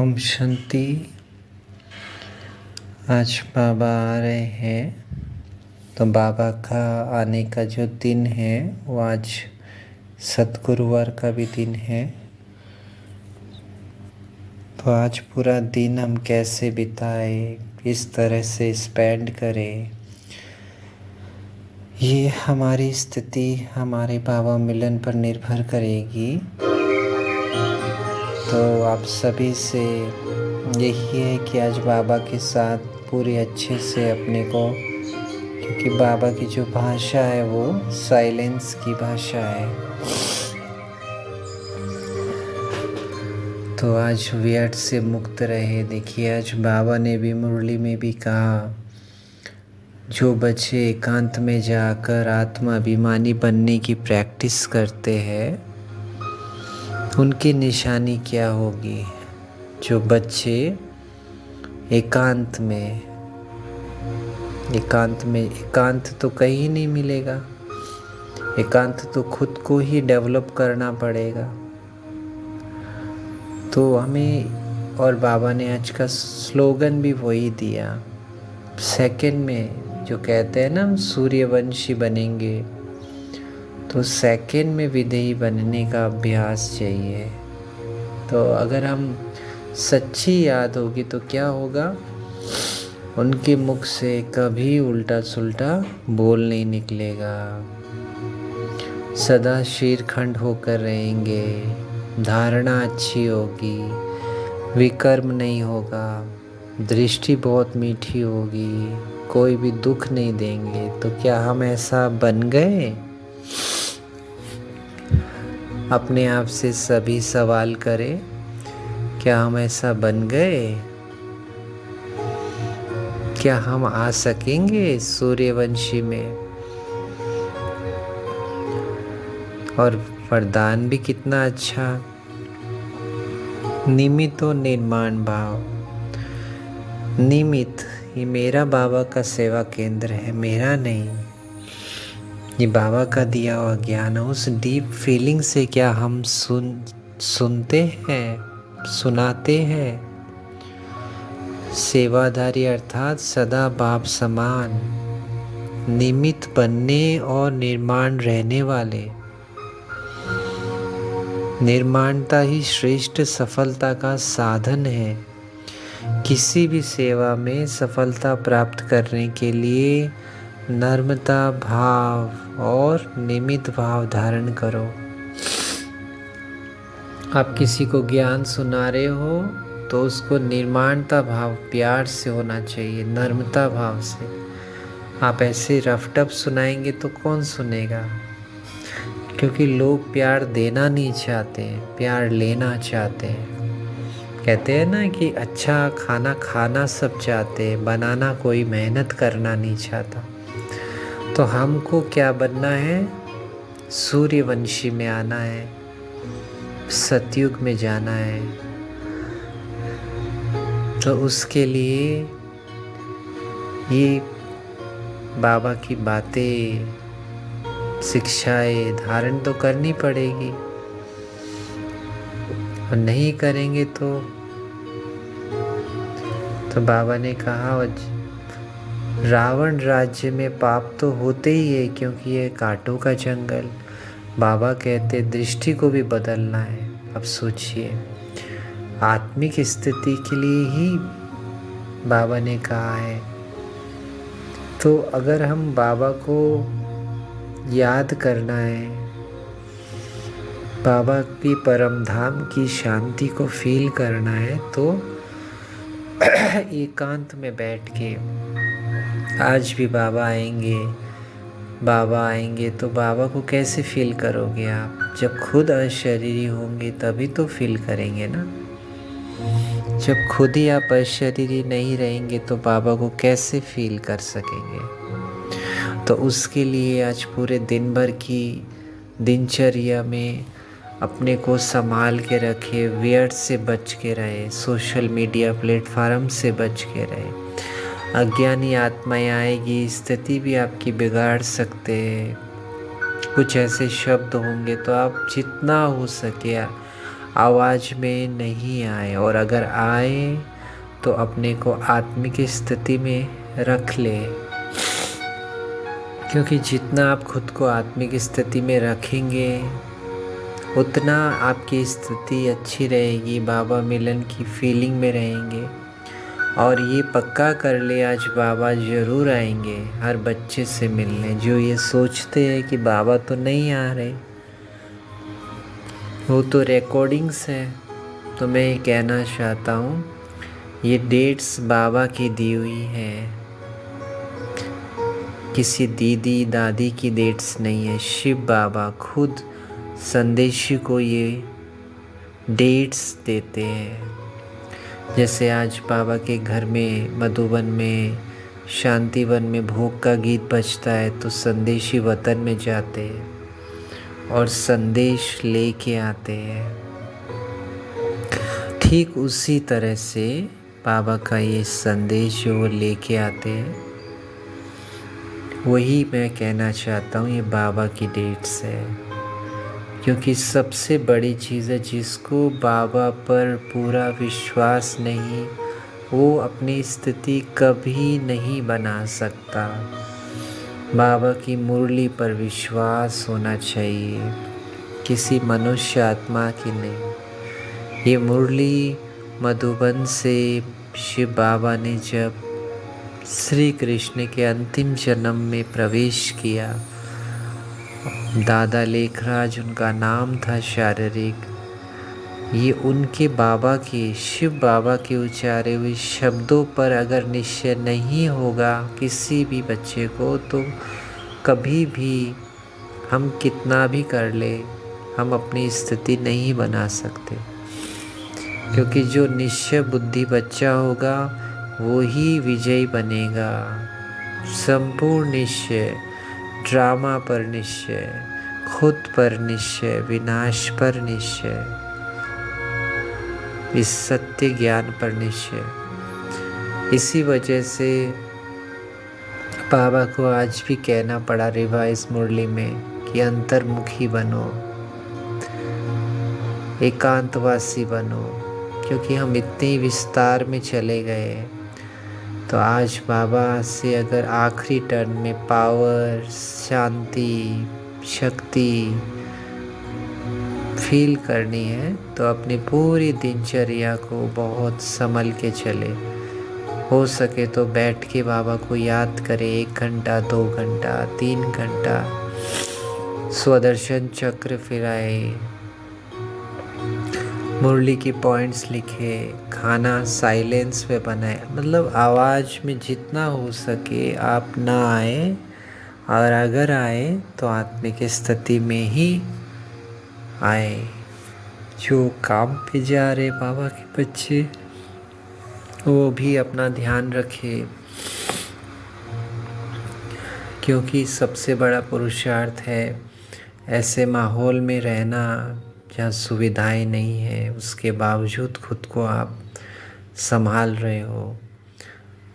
ओम शांति। आज बाबा आ रहे हैं, तो बाबा का आने का जो दिन है वो आज सतगुरुवार का भी दिन है। तो आज पूरा दिन हम कैसे बिताए, किस तरह से स्पेंड करें, ये हमारी स्थिति हमारे बाबा मिलन पर निर्भर करेगी। तो आप सभी से यही है कि आज बाबा के साथ पूरे अच्छे से अपने को, क्योंकि बाबा की जो भाषा है वो साइलेंस की भाषा है। तो आज व्यर्थ से मुक्त रहे। देखिए आज बाबा ने भी मुरली में भी कहा, जो बच्चे एकांत में जाकर आत्मा अभिमानी बनने की प्रैक्टिस करते हैं उनकी निशानी क्या होगी। जो बच्चे एकांत में एकांत तो कहीं नहीं मिलेगा। एकांत तो खुद को ही डेवलप करना पड़ेगा। तो हमें, और बाबा ने आज का स्लोगन भी वही दिया, सेकंड में जो कहते हैं ना हम सूर्यवंशी बनेंगे, तो सेकंड में विदेही बनने का अभ्यास चाहिए। तो अगर हम सच्ची याद होगी तो क्या होगा, उनके मुख से कभी उल्टा सुल्टा बोल नहीं निकलेगा। सदा शीरखंड होकर रहेंगे, धारणा अच्छी होगी, विकर्म नहीं होगा, दृष्टि बहुत मीठी होगी, कोई भी दुख नहीं देंगे। तो क्या हम ऐसा बन गए? अपने आप से सभी सवाल करें, क्या हम ऐसा बन गए? क्या हम आ सकेंगे सूर्यवंशी में? और वरदान भी कितना अच्छा, निमित्त और निर्माण भाव। निमित्त ये मेरा बाबा का सेवा केंद्र है, मेरा नहीं। ये बाबा का दिया हुआ ज्ञान है। उस डीप फीलिंग से क्या हम सुनते हैं, सुनाते हैं। सेवाधारी अर्थात सदा बाप समान, निमित्त बनने और निर्माण रहने वाले। निर्माणता ही श्रेष्ठ सफलता का साधन है। किसी भी सेवा में सफलता प्राप्त करने के लिए नम्रता भाव और निमित्त भाव धारण करो। आप किसी को ज्ञान सुना रहे हो तो उसको निर्माणता भाव, प्यार से होना चाहिए, नम्रता भाव से। आप ऐसे रफटप सुनाएंगे तो कौन सुनेगा? क्योंकि लोग प्यार देना नहीं चाहते हैं, प्यार लेना चाहते हैं। कहते हैं ना कि अच्छा खाना खाना सब चाहते हैं, बनाना कोई मेहनत करना नहीं चाहता। तो हमको क्या बनना है? सूर्यवंशी में आना है, सतयुग में जाना है। तो उसके लिए ये बाबा की बातें, शिक्षाएं धारण तो करनी पड़ेगी। और नहीं करेंगे तो बाबा ने कहा, रावण राज्य में पाप तो होते ही है, क्योंकि ये कांटों का जंगल। बाबा कहते दृष्टि को भी बदलना है। अब सोचिए, आत्मिक स्थिति के लिए ही बाबा ने कहा है। तो अगर हम बाबा को याद करना है, बाबा की परम धाम की शांति को फील करना है, तो एकांत में बैठ के, आज भी बाबा आएंगे तो बाबा को कैसे फील करोगे आप? जब खुद अशरीरी होंगे तभी तो फील करेंगे ना। जब खुद ही आप अशरीरी नहीं रहेंगे तो बाबा को कैसे फील कर सकेंगे? तो उसके लिए आज पूरे दिन भर की दिनचर्या में अपने को संभाल के रखे, व्यर्थ से बच के रहे, सोशल मीडिया प्लेटफॉर्म से बच के रहे। अज्ञानी आत्माएं आएगी, स्थिति भी आपकी बिगाड़ सकते हैं। कुछ ऐसे शब्द होंगे तो आप जितना हो सके आवाज़ में नहीं आए, और अगर आए तो अपने को आत्मिक स्थिति में रख ले, क्योंकि जितना आप खुद को आत्मिक स्थिति में रखेंगे उतना आपकी स्थिति अच्छी रहेगी, बाबा मिलन की फीलिंग में रहेंगे। और ये पक्का कर ले, आज बाबा ज़रूर आएंगे हर बच्चे से मिलने जो ये सोचते हैं कि बाबा तो नहीं आ रहे, वो तो रिकॉर्डिंग्स है। तो मैं ये कहना चाहता हूँ, ये डेट्स बाबा की दी हुई है, किसी दीदी दादी की डेट्स नहीं है। शिव बाबा खुद संदेशी को ये डेट्स देते हैं। जैसे आज बाबा के घर में मधुबन में शांतिवन में भोग का गीत बजता है, तो संदेशी वतन में जाते हैं और संदेश लेके आते हैं। ठीक उसी तरह से बाबा का ये संदेश जो वो लेके आते हैं, वही मैं कहना चाहता हूँ, ये बाबा की डेट्स है। क्योंकि सबसे बड़ी चीज़ है, जिसको बाबा पर पूरा विश्वास नहीं, वो अपनी स्थिति कभी नहीं बना सकता। बाबा की मुरली पर विश्वास होना चाहिए, किसी मनुष्य आत्मा की नहीं। ये मुरली मधुबन से शिव बाबा ने जब श्री कृष्ण के अंतिम जन्म में प्रवेश किया, दादा लेखराज उनका नाम था शारीरिक, ये उनके बाबा के, शिव बाबा के उच्चारे हुए शब्दों पर अगर निश्चय नहीं होगा किसी भी बच्चे को, तो कभी भी हम कितना भी कर ले, हम अपनी स्थिति नहीं बना सकते। क्योंकि जो निश्चय बुद्धि बच्चा होगा वो ही विजयी बनेगा। संपूर्ण निश्चय, ड्रामा पर निश्चय, खुद पर निश्चय, विनाश पर निश्चय, इस सत्य ज्ञान पर निश्चय। इसी वजह से बाबा को आज भी कहना पड़ा रिवाइज मुरली में कि अंतर्मुखी बनो, एकांतवासी बनो, क्योंकि हम इतने विस्तार में चले गए। तो आज बाबा से अगर आखिरी टर्न में पावर, शांति, शक्ति फील करनी है, तो अपनी पूरी दिनचर्या को बहुत संभल के चले। हो सके तो बैठ के बाबा को याद करें, 1 घंटा, 2 घंटा, 3 घंटा, स्वदर्शन चक्र फिराए, मुरली की पॉइंट्स लिखे, खाना साइलेंस में बनाए। मतलब आवाज़ में जितना हो सके आप ना आए, और अगर आए तो आत्मिक स्थिति में ही आए। जो काम पे जा रहे बाबा के बच्चे, वो भी अपना ध्यान रखे, क्योंकि सबसे बड़ा पुरुषार्थ है ऐसे माहौल में रहना जहाँ सुविधाएं नहीं है, उसके बावजूद खुद को आप संभाल रहे हो।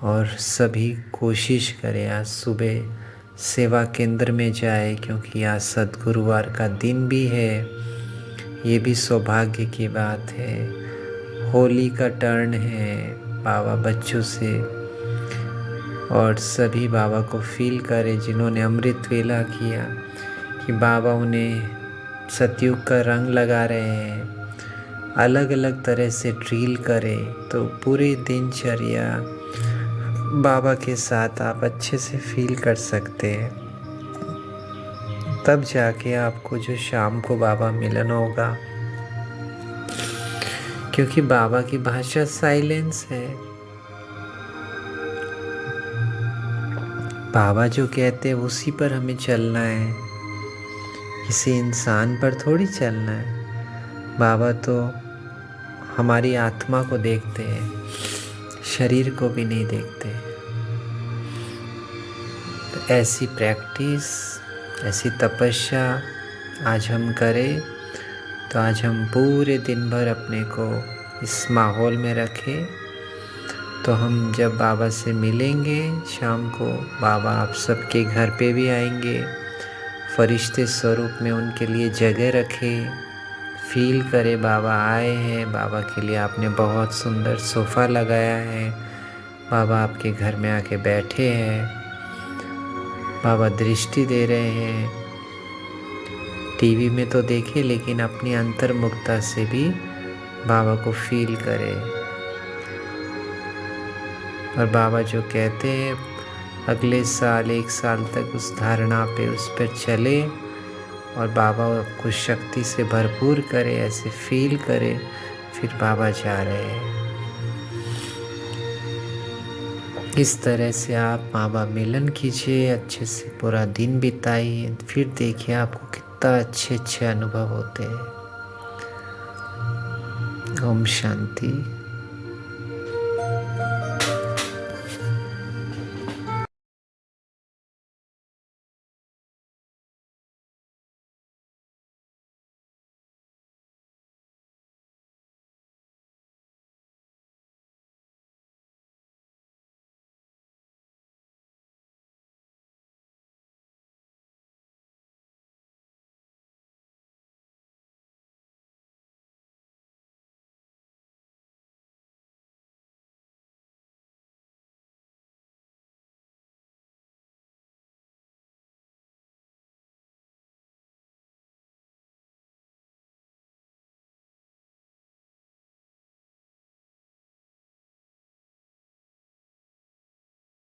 और सभी कोशिश करें आज सुबह सेवा केंद्र में जाए, क्योंकि आज सद्गुरुवार का दिन भी है, ये भी सौभाग्य की बात है। होली का टर्न है बाबा बच्चों से, और सभी बाबा को फील करें जिन्होंने अमृत वेला किया, कि बाबा उन्हें सतयुग का रंग लगा रहे हैं। अलग अलग तरह से ड्रिल करें, तो पूरी दिनचर्या बाबा के साथ आप अच्छे से फील कर सकते हैं। तब जाके आपको जो शाम को बाबा मिलन होगा, क्योंकि बाबा की भाषा साइलेंस है। बाबा जो कहते हैं उसी पर हमें चलना है, किसी इंसान पर थोड़ी चलना है। बाबा तो हमारी आत्मा को देखते हैं, शरीर को भी नहीं देखते। तो ऐसी प्रैक्टिस, ऐसी तपस्या आज हम करें, तो आज हम पूरे दिन भर अपने को इस माहौल में रखें। तो हम जब बाबा से मिलेंगे शाम को, बाबा आप सबके घर पे भी आएंगे, फरिश्ते स्वरूप में उनके लिए जगह रखें, फील करे बाबा आए हैं। बाबा के लिए आपने बहुत सुंदर सोफ़ा लगाया है, बाबा आपके घर में आके बैठे हैं, बाबा दृष्टि दे रहे हैं। टीवी में तो देखे, लेकिन अपनी अंतर्मुखता से भी बाबा को फील करें। और बाबा जो कहते हैं अगले साल 1 साल तक उस धारणा पे उस पर चले और बाबा आपको शक्ति से भरपूर करे, ऐसे फील करे। फिर बाबा जा रहे हैं। इस तरह से आप बाबा मिलन कीजिए, अच्छे से पूरा दिन बिताइए, फिर देखिए आपको कितना अच्छे अच्छे अनुभव होते हैं। ओम शांति।